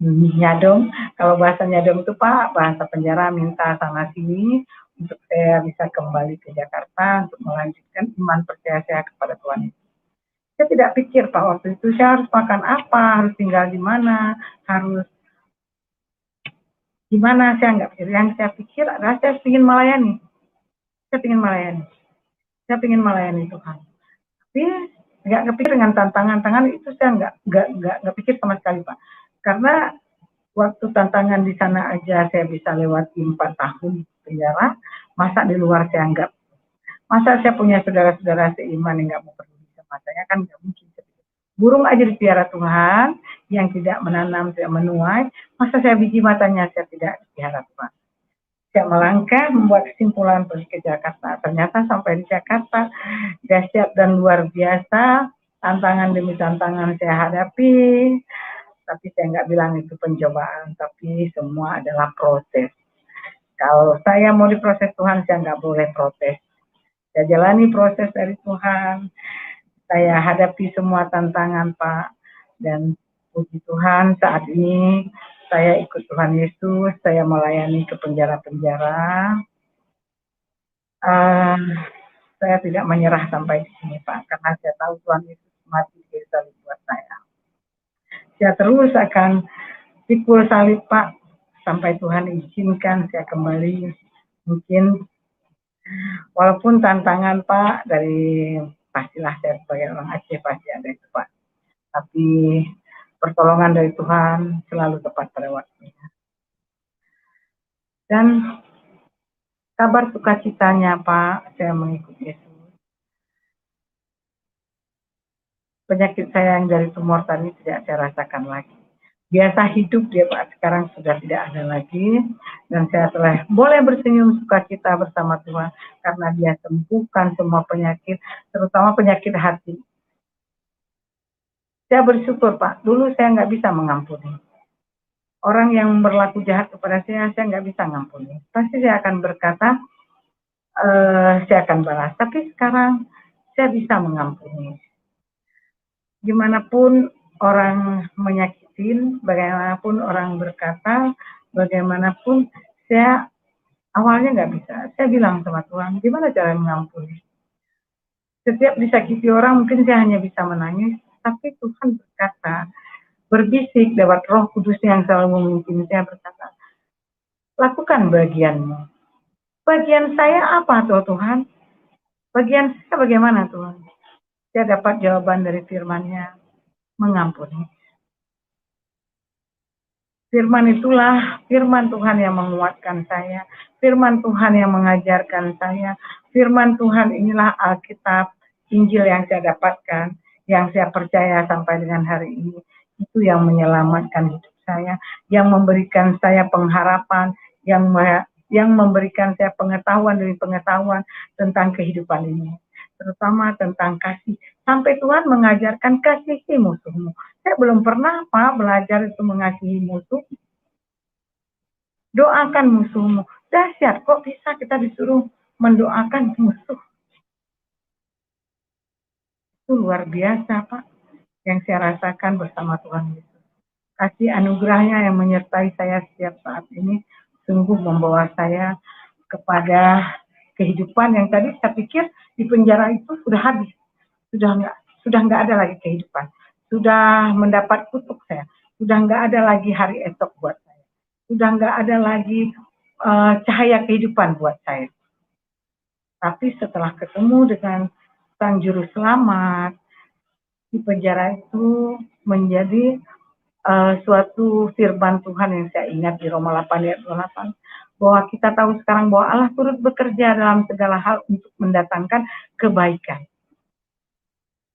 nyadong. Kalau bahasa nyadong itu Pak, bahasa penjara minta sana sini untuk saya bisa kembali ke Jakarta untuk melanjutkan iman percaya saya kepada Tuhan. Saya tidak pikir Pak waktu itu saya harus makan apa, harus tinggal di mana, harus gimana, saya nggak pikir. Yang saya pikir adalah saya ingin melayani. Saya ingin melayani Tuhan. Tapi nggak kepikir dengan tantangan itu saya nggak pikir sama sekali Pak. Karena waktu tantangan di sana aja saya bisa lewati 4 tahun penjara, masa di luar saya nggak, masa saya punya saudara-saudara seiman yang nggak mau peduli sama saya, kan nggak mungkin. Burung aja dipiara Tuhan, yang tidak menanam, tidak menuai, masa saya biji matanya saya tidak dipelihara Tuhan. Saya melangkah, membuat kesimpulan pergi ke Jakarta. Ternyata sampai di Jakarta, dahsyat dan luar biasa, tantangan demi tantangan saya hadapi. Tapi saya nggak bilang itu pencobaan, tapi semua adalah proses. Kalau saya mau diproses Tuhan, saya nggak boleh protes. Saya jalani proses dari Tuhan, saya hadapi semua tantangan, Pak. Dan puji Tuhan, saat ini saya ikut Tuhan Yesus, saya melayani ke penjara-penjara. Saya tidak menyerah sampai di sini, Pak, karena saya tahu Tuhan Yesus mati di salib buat saya. Saya terus akan pikul salib, Pak, sampai Tuhan izinkan saya kembali. Mungkin walaupun tantangan, Pak, dari pastilah saya sebagai orang Aceh pasti ada itu, Pak. Tapi pertolongan dari Tuhan selalu tepat pada waktunya. Dan kabar sukacitanya, Pak, saya mengikuti Yesus. Penyakit saya yang dari tumor tadi tidak saya rasakan lagi. Biasa hidup dia, Pak, sekarang sudah tidak ada lagi. Dan saya telah boleh bersenyum sukacita bersama Tuhan karena dia sembuhkan semua penyakit, terutama penyakit hati. Saya bersyukur, Pak. Dulu saya nggak bisa mengampuni. Orang yang berlaku jahat kepada saya nggak bisa mengampuni. Pasti saya akan berkata, saya akan balas. Tapi sekarang saya bisa mengampuni. Gimanapun orang menyakitin, bagaimanapun orang berkata, bagaimanapun saya awalnya nggak bisa. Saya bilang sama Tuhan, gimana cara mengampuni? Setiap disakiti orang mungkin saya hanya bisa menangis, tapi Tuhan berkata, berbisik lewat Roh Kudus yang selalu memimpin saya berkata, lakukan bagianmu. Bagian saya apa Tuhan? Bagian saya bagaimana Tuhan? Saya dapat jawaban dari firman-Nya, mengampuni. Firman itulah firman Tuhan yang menguatkan saya, firman Tuhan yang mengajarkan saya, firman Tuhan inilah Alkitab, Injil yang saya dapatkan, yang saya percaya sampai dengan hari ini. Itu yang menyelamatkan hidup saya, yang memberikan saya pengharapan, yang memberikan saya pengetahuan demi pengetahuan tentang kehidupan ini. Terutama tentang kasih. Sampai Tuhan mengajarkan kasihi musuhmu. Saya belum pernah, Pak, belajar itu mengasihi musuh. Doakan musuhmu. Dahsyat, kok bisa kita disuruh mendoakan musuh? Itu luar biasa, Pak, yang saya rasakan bersama Tuhan Yesus. Kasih anugerahnya yang menyertai saya setiap saat ini sungguh membawa saya kepada kehidupan yang tadi saya pikir di penjara itu sudah habis, sudah nggak ada lagi kehidupan, sudah mendapat kutuk saya, sudah nggak ada lagi hari esok buat saya, sudah nggak ada lagi cahaya kehidupan buat saya. Tapi setelah ketemu dengan Sang Juru Selamat, di penjara itu menjadi suatu firman Tuhan yang saya ingat di Roma 8 ayat 28, bahwa kita tahu sekarang bahwa Allah turut bekerja dalam segala hal untuk mendatangkan kebaikan.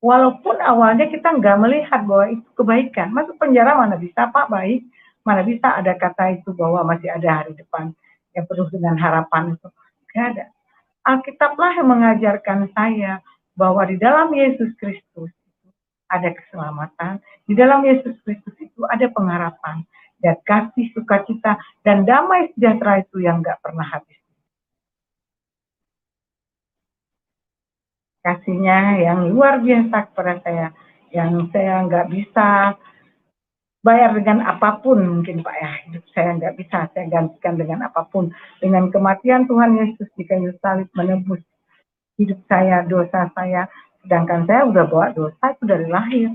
Walaupun awalnya kita nggak melihat bahwa itu kebaikan. Masuk penjara mana bisa, Pak, baik? Mana bisa ada kata itu bahwa masih ada hari depan yang penuh dengan harapan itu. Nggak ada. Alkitablah yang mengajarkan saya bahwa di dalam Yesus Kristus ada keselamatan, di dalam Yesus Kristus itu ada pengharapan, dan kasih, sukacita, dan damai sejahtera itu yang nggak pernah habis. Kasihnya yang luar biasa kepada saya, yang saya nggak bisa bayar dengan apapun mungkin, Pak, ya. Hidup saya nggak bisa saya gantikan dengan apapun. Dengan kematian Tuhan Yesus di kayu salib menebus hidup saya, dosa saya, sedangkan saya udah bawa dosa itu dari lahir.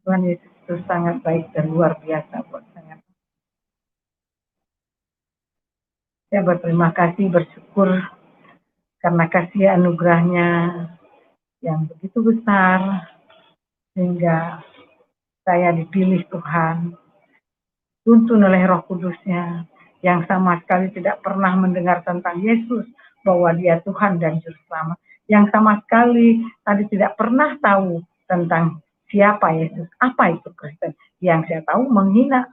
Tuhan Yesus itu sangat baik dan luar biasa buat saya. Saya berterima kasih, bersyukur karena kasih anugerahnya yang begitu besar, sehingga saya dipilih Tuhan, tuntun oleh Roh Kudusnya, yang sama sekali tidak pernah mendengar tentang Yesus, bahwa dia Tuhan dan Juru Selamat, yang sama sekali tadi tidak pernah tahu tentang siapa Yesus, apa itu Kristen. Yang saya tahu menghina,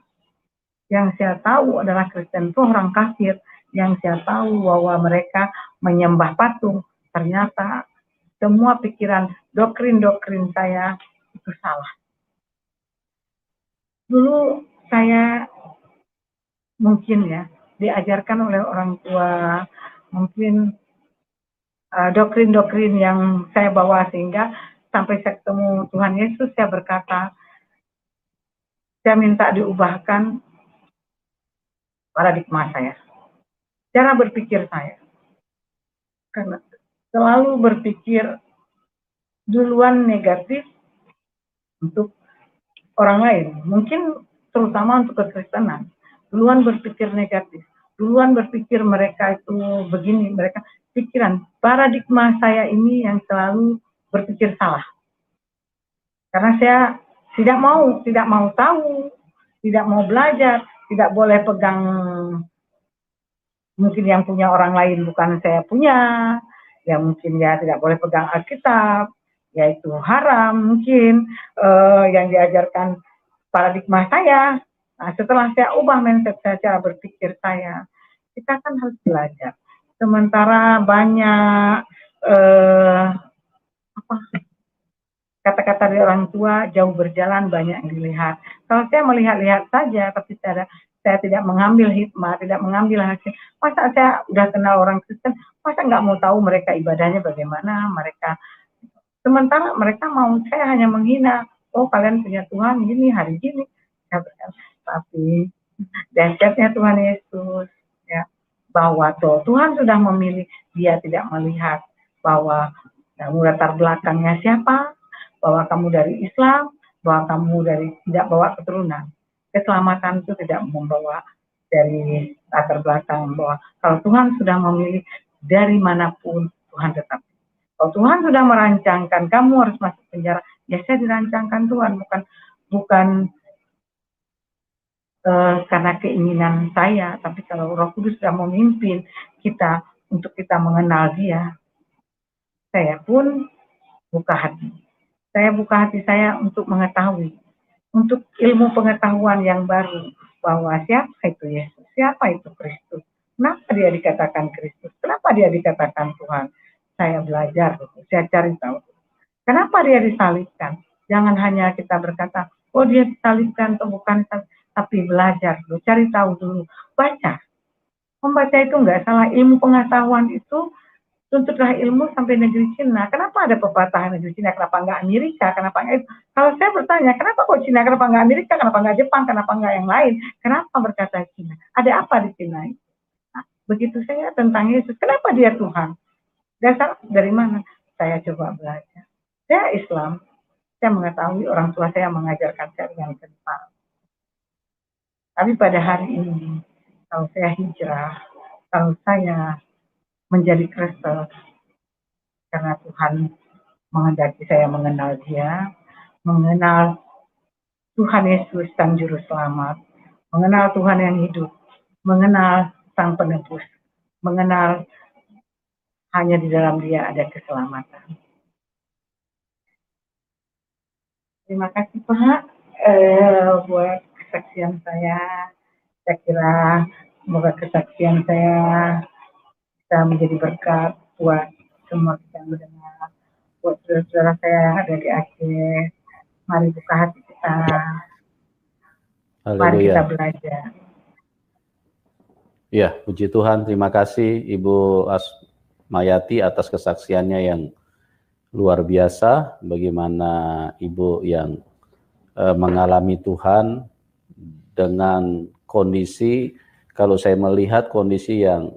yang saya tahu adalah Kristen itu orang kafir, yang saya tahu bahwa mereka menyembah patung. Ternyata semua pikiran, doktrin-doktrin saya itu salah. Dulu saya mungkin ya diajarkan oleh orang tua, mungkin doktrin-doktrin yang saya bawa, sehingga sampai saya ketemu Tuhan Yesus, saya berkata, saya minta diubahkan paradigma saya, cara berpikir saya. Karena selalu berpikir duluan negatif untuk orang lain, mungkin terutama untuk kekristenan, duluan berpikir negatif, duluan berpikir mereka itu begini, mereka pikiran, paradigma saya ini yang selalu berpikir salah. Karena saya tidak mau tahu, tidak mau belajar, tidak boleh pegang mungkin yang punya orang lain bukan saya punya, ya mungkin ya tidak boleh pegang Alkitab, yaitu haram mungkin yang diajarkan paradigma saya. Nah, setelah saya ubah mindset saya, cara berpikir saya, kita kan harus belajar. Sementara banyak kata-kata dari orang tua, jauh berjalan banyak yang dilihat. Kalau saya melihat-lihat saja, tapi saya tidak mengambil hikmah, tidak mengambil hasil. Masa saya udah kenal orang Kristen, masa nggak mau tahu mereka ibadahnya bagaimana, mereka. Sementara mereka mau saya hanya menghina, oh kalian punya Tuhan gini, hari gini. Tapi dahsyatnya Tuhan Yesus, ya, bahwa Tuhan sudah memilih, dia tidak melihat bahwa kamu latar belakangnya siapa, bahwa kamu dari Islam, bahwa kamu dari tidak bawa keturunan. Keselamatan itu tidak membawa dari latar belakang, bahwa kalau Tuhan sudah memilih dari manapun, Tuhan tetap. Kalau Tuhan sudah merancangkan kamu harus masuk penjara, ya saya dirancangkan Tuhan, bukan karena keinginan saya, tapi kalau Roh Kudus sudah memimpin kita untuk kita mengenal Dia, saya pun buka hati. Saya buka hati saya untuk mengetahui, untuk ilmu pengetahuan yang baru, bahwa siapa itu Yesus, siapa itu Kristus, kenapa dia dikatakan Kristus, kenapa dia dikatakan Tuhan. Saya belajar, saya cari tahu. Kenapa dia disalibkan? Jangan hanya kita berkata, oh dia disalibkan atau bukan, tapi belajar dulu, cari tahu dulu, baca. Membaca itu enggak salah, ilmu pengetahuan itu tuntutlah ilmu sampai negeri Cina. Kenapa ada pepatah negeri Cina? Kenapa enggak Amerika? Kenapa enggak? Kalau saya bertanya, kenapa kok Cina? Kenapa enggak Amerika? Kenapa enggak Jepang? Kenapa enggak yang lain? Kenapa berkata Cina? Ada apa di Cina? Nah, begitu saya tentang Yesus, kenapa dia Tuhan? Dasar dari mana? Saya coba belajar. Saya Islam. Saya mengetahui orang tua saya mengajarkan saya dengan kental. Tapi pada hari ini, kalau saya hijrah, kalau saya menjadi Kristen, karena Tuhan menghendaki saya mengenal Dia, mengenal Tuhan Yesus Sang Juru Selamat, mengenal Tuhan yang hidup, mengenal Sang Penebus, mengenal hanya di dalam Dia ada keselamatan. Terima kasih Pak buat kesaksian saya. Saya kira semoga kesaksian saya bisa menjadi berkat buat semua kita yang mendengar, buat saudara-saudara saya yang ada di Aceh. Mari buka hati kita. Mari kita belajar. Ya, puji Tuhan. Terima kasih Ibu Asmayati atas kesaksiannya yang luar biasa. Bagaimana Ibu yang mengalami Tuhan dengan kondisi, kalau saya melihat kondisi yang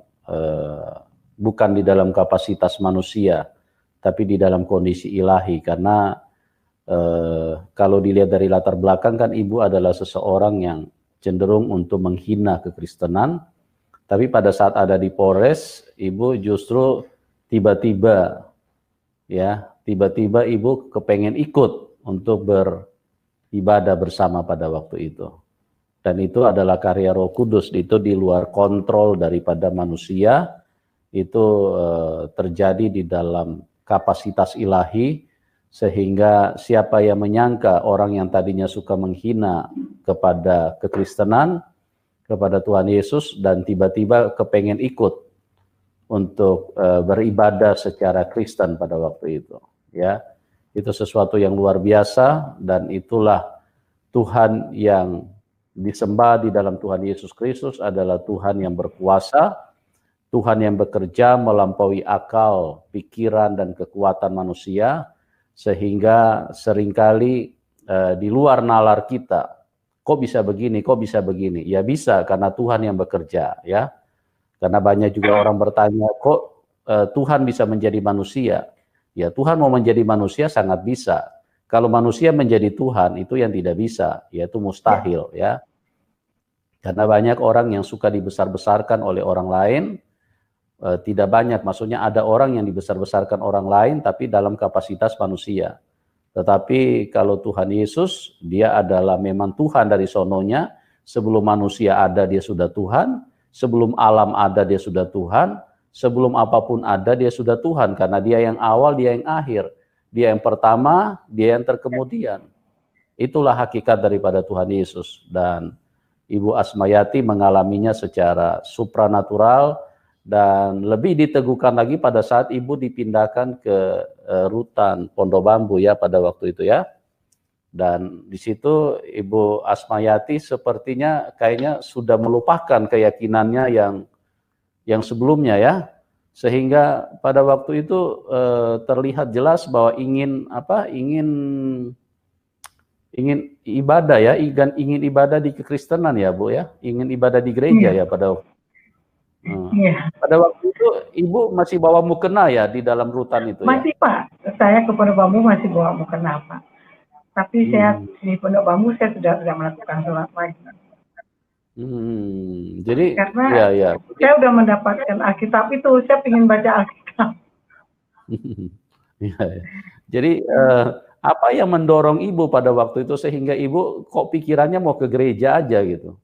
bukan di dalam kapasitas manusia, tapi di dalam kondisi ilahi. Karena kalau dilihat dari latar belakang kan Ibu adalah seseorang yang cenderung untuk menghina kekristenan, tapi pada saat ada di Polres, Ibu justru tiba-tiba Ibu kepengen ikut untuk beribadah bersama pada waktu itu. Dan itu adalah karya Roh Kudus, itu di luar kontrol daripada manusia, itu terjadi di dalam kapasitas ilahi, sehingga siapa yang menyangka orang yang tadinya suka menghina kepada kekristenan, kepada Tuhan Yesus, dan tiba-tiba kepengen ikut untuk beribadah secara Kristen pada waktu itu, ya. Itu sesuatu yang luar biasa, dan itulah Tuhan yang disembah di dalam Tuhan Yesus Kristus adalah Tuhan yang berkuasa, Tuhan yang bekerja melampaui akal, pikiran, dan kekuatan manusia, sehingga seringkali di luar nalar kita. Kok bisa begini, kok bisa begini? Ya bisa, karena Tuhan yang bekerja, ya. Karena banyak juga orang bertanya, kok Tuhan bisa menjadi manusia? Ya, Tuhan mau menjadi manusia sangat bisa. Kalau manusia menjadi Tuhan, itu yang tidak bisa, yaitu mustahil, ya. Karena banyak orang yang suka dibesar-besarkan oleh orang lain, tidak banyak, maksudnya ada orang yang dibesar-besarkan orang lain, tapi dalam kapasitas manusia. Tetapi kalau Tuhan Yesus, dia adalah memang Tuhan dari sononya, sebelum manusia ada, dia sudah Tuhan, sebelum alam ada, dia sudah Tuhan, sebelum apapun ada, dia sudah Tuhan, karena dia yang awal, dia yang akhir, dia yang pertama, dia yang terkemudian. Itulah hakikat daripada Tuhan Yesus, dan Ibu Asmayati mengalaminya secara supranatural, dan lebih diteguhkan lagi pada saat Ibu dipindahkan ke rutan Pondok Bambu, ya, pada waktu itu, ya. Dan di situ Ibu Asmayati sepertinya kayaknya sudah melupakan keyakinannya yang sebelumnya, ya, sehingga pada waktu itu terlihat jelas bahwa ingin ibadah, ya, ingin ibadah di kekristenan, ya Bu, ya, ingin ibadah di gereja, ya, pada waktu itu Ibu masih bawa mukena, ya, di dalam rutan itu, masih, ya? Pak, saya ke Pondok Bambu masih bawa mukena, Pak. Tapi saya di Pondok Bambu saya sudah tidak melakukan sholat lagi. Jadi karena saya sudah mendapatkan Alkitab itu, saya ingin baca Alkitab. Jadi apa yang mendorong Ibu pada waktu itu sehingga Ibu kok pikirannya mau ke gereja aja gitu?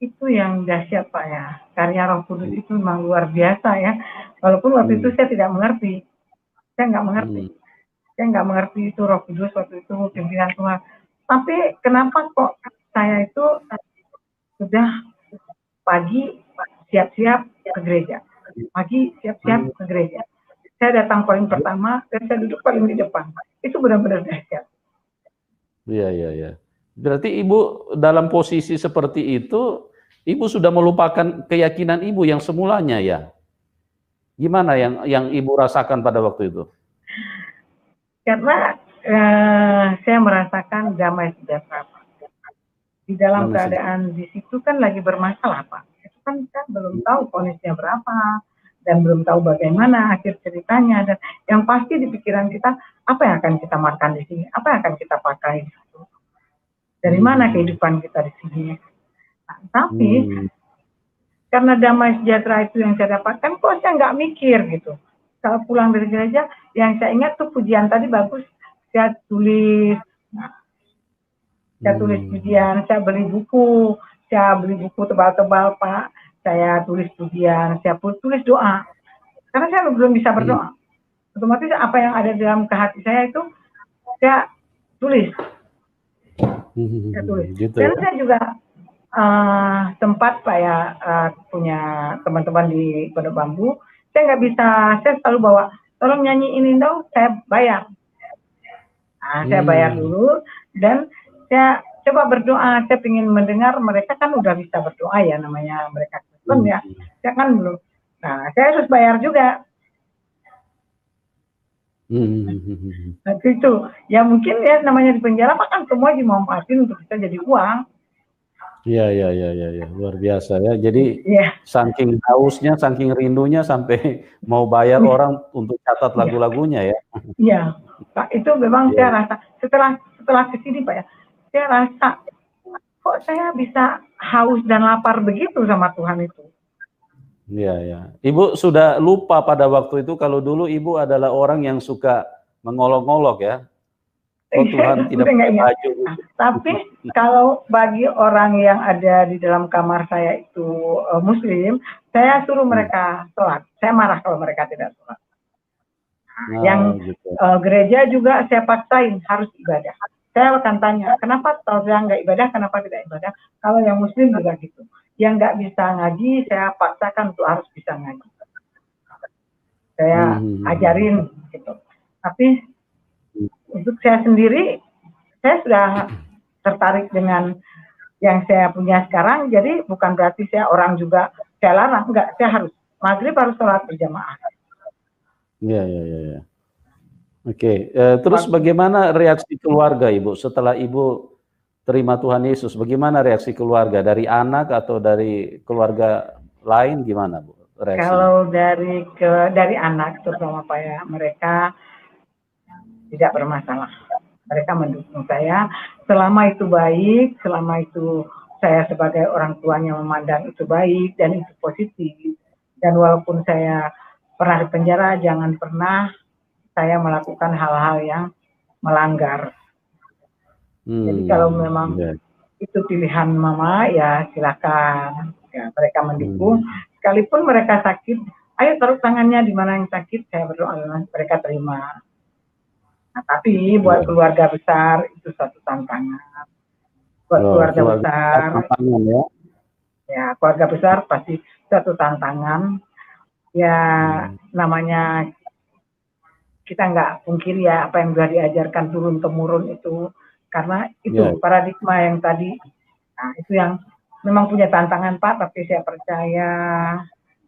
Itu yang dahsyat, Pak, ya. Karya Roh Kudus itu memang luar biasa, ya. Walaupun waktu itu saya tidak mengerti. Saya nggak mengerti. Saya nggak mengerti itu Roh Kudus waktu itu, pimpinan Tuhan. Tapi kenapa kok saya itu sudah pagi siap-siap ke gereja. Pagi siap-siap ke gereja. Saya datang paling pertama dan saya duduk paling di depan. Itu benar-benar dahsyat. Iya. Berarti Ibu dalam posisi seperti itu, Ibu sudah melupakan keyakinan Ibu yang semulanya, ya? Gimana yang Ibu rasakan pada waktu itu? Karena saya merasakan damai sejahtera, Pak. Di dalam keadaan di situ kan lagi bermasalah, Pak. Itu kan kita belum tahu kondisinya berapa, dan belum tahu bagaimana akhir ceritanya, dan yang pasti di pikiran kita, apa yang akan kita makan di sini, apa yang akan kita pakai di situ, dari mana kehidupan kita di sini. Nah, tapi karena damai sejahtera itu yang saya dapatkan, kok saya nggak mikir gitu. Kalau pulang dari gereja, yang saya ingat tuh pujian tadi bagus, saya tulis. Saya tulis pujian, saya beli buku tebal-tebal, Pak. Saya tulis pujian, saya tulis doa. Karena saya belum bisa berdoa. Otomatis apa yang ada dalam hati saya itu saya tulis. Gitu, dan ya? saya juga sempat, Pak, ya, punya teman-teman di Pondok Bambu. Saya nggak bisa, saya selalu bawa, tolong nyanyiin dong, saya bayar. Saya bayar dulu, dan saya coba berdoa. Saya ingin mendengar, mereka kan udah bisa berdoa, ya, namanya mereka Kristen, ya. Saya kan belum. Nah, saya harus bayar juga. Nah, itu ya, mungkin ya namanya di penjara, Pak, kan semua dimanfaatin untuk bisa jadi uang. Iya, luar biasa, ya. Jadi saking hausnya, saking rindunya sampai mau bayar orang untuk catat lagu-lagunya, ya. Iya, Pak, itu memang saya rasa setelah kesini, Pak, ya, saya rasa kok saya bisa haus dan lapar begitu sama Tuhan itu. Iya. Ibu sudah lupa pada waktu itu kalau dulu Ibu adalah orang yang suka mengolok-olok, ya. Oh, Tuhan tidak pakai baju. Tapi kalau bagi orang yang ada di dalam kamar saya itu Muslim, saya suruh mereka sholat. Saya marah kalau mereka tidak sholat. Yang gereja juga saya paksain harus ibadah. Saya akan tanya, kenapa kalau yang nggak ibadah, kenapa tidak ibadah? Kalau yang Muslim juga gitu. Yang nggak bisa ngaji, saya paksakan untuk harus bisa ngaji. saya ajarin gitu. Tapi untuk saya sendiri, saya sudah tertarik dengan yang saya punya sekarang, jadi bukan berarti saya orang juga saya larang, enggak, saya harus maghrib harus sholat berjamaah. Iya. Oke, terus bagaimana reaksi keluarga Ibu setelah Ibu terima Tuhan Yesus? Bagaimana reaksi keluarga, dari anak atau dari keluarga lain, gimana Bu reaksinya? Kalau dari anak terutama Pak ya, mereka tidak bermasalah. Mereka mendukung saya selama itu baik, selama itu saya sebagai orang tuanya memandang itu baik dan itu positif. Dan walaupun saya pernah di penjara, jangan pernah saya melakukan hal-hal yang melanggar. Jadi kalau memang itu pilihan mama, ya silakan. Ya, mereka mendukung. Sekalipun mereka sakit, ayo taruh tangannya di mana yang sakit, saya berdoa mereka terima. Nah, tapi buat keluarga besar itu satu tantangan. Buat keluarga besar, ya keluarga besar pasti satu tantangan. Ya namanya kita nggak pungkiri ya apa yang sudah diajarkan turun temurun itu, karena itu paradigma yang tadi. Nah itu yang memang punya tantangan Pak, tapi saya percaya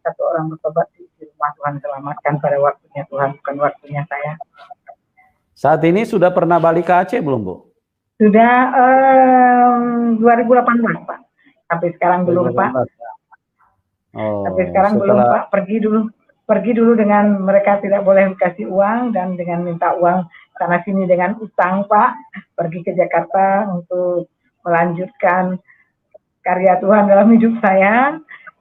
satu orang bertobat di rumah Tuhan selamatkan pada waktunya Tuhan, bukan waktunya saya. Saat ini sudah pernah balik ke Aceh belum Bu? Sudah 2018 Pak, sampai sekarang belum Pak. Sampai sekarang belum Pak, pergi dulu dengan mereka tidak boleh kasih uang dan dengan minta uang sana sini dengan utang Pak, pergi ke Jakarta untuk melanjutkan karya Tuhan dalam hidup saya,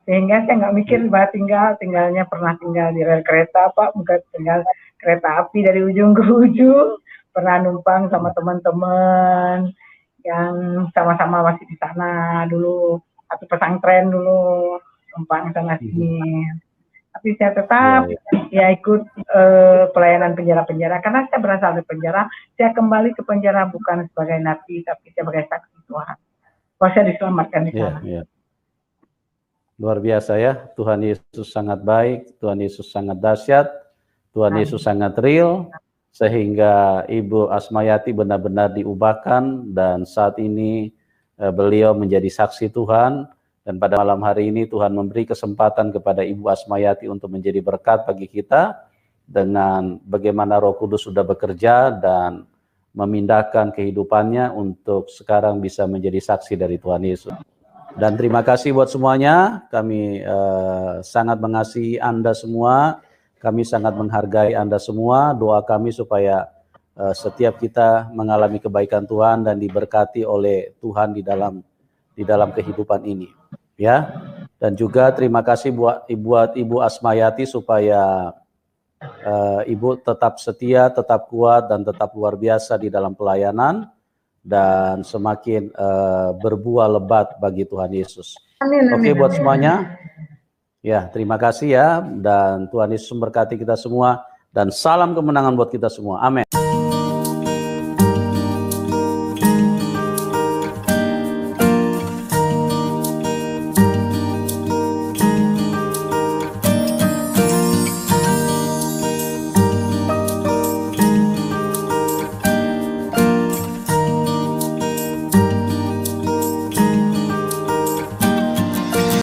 sehingga saya nggak mikir bahwa tinggalnya pernah tinggal di rel kereta Pak, bukan tinggal kereta api dari ujung ke ujung, pernah numpang sama teman-teman yang sama-sama masih di sana dulu, atau pesantren dulu, numpang sana sini. Tapi saya tetap ya ikut pelayanan penjara-penjara, karena saya berasal dari penjara. Saya kembali ke penjara bukan sebagai napi, tapi sebagai saksi Tuhan. Bahwa saya diselamatkan di sana. Luar biasa ya, Tuhan Yesus sangat baik, Tuhan Yesus sangat dahsyat, Tuhan Yesus sangat real, sehingga Ibu Asmayati benar-benar diubahkan, dan saat ini beliau menjadi saksi Tuhan. Dan pada malam hari ini Tuhan memberi kesempatan kepada Ibu Asmayati untuk menjadi berkat bagi kita dengan bagaimana Roh Kudus sudah bekerja dan memindahkan kehidupannya untuk sekarang bisa menjadi saksi dari Tuhan Yesus. Dan terima kasih buat semuanya, kami sangat mengasihi Anda semua, kami sangat menghargai Anda semua. Doa kami supaya setiap kita mengalami kebaikan Tuhan dan diberkati oleh Tuhan di dalam kehidupan ini, ya. Dan juga terima kasih buat Ibu Asmayati supaya Ibu tetap setia, tetap kuat, dan tetap luar biasa di dalam pelayanan, dan semakin berbuah lebat bagi Tuhan Yesus. Oke, buat semuanya, ya terima kasih ya, dan Tuhan Yesus memberkati kita semua, dan salam kemenangan buat kita semua. Amin.